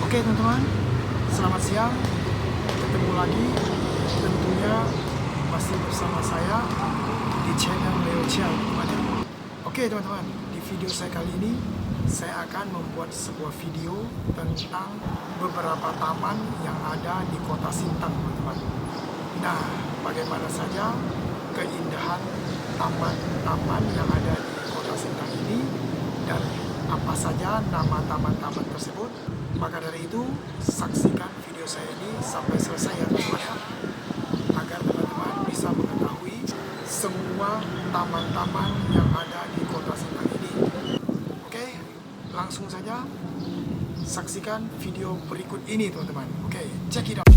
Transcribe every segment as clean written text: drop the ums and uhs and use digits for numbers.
Oke teman-teman, selamat siang. Ketemu lagi tentunya masih bersama saya di channel Leo Chiang. Oke teman-teman, di video saya kali ini saya akan membuat sebuah video tentang beberapa taman yang ada di kota Sintang, teman-teman. Nah, bagaimana saja keindahan taman-taman yang ada di kota Sintang ini dan apa saja nama taman-taman tersebut. Maka dari itu, saksikan video saya ini sampai selesai ya teman-teman ya, agar teman-teman bisa mengetahui semua taman-taman yang ada di kota Sintang ini. Oke, langsung saja saksikan video berikut ini teman-teman. Oke, check it out.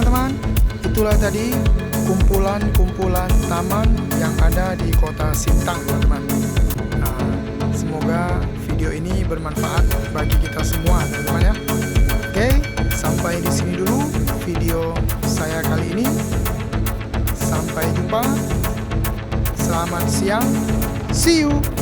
teman-teman, itulah tadi kumpulan-kumpulan taman yang ada di kota Sintang teman-teman. Nah, semoga video ini bermanfaat bagi kita semua teman-teman ya. Oke, sampai di sini dulu video saya kali ini. Sampai jumpa. Selamat siang. See you.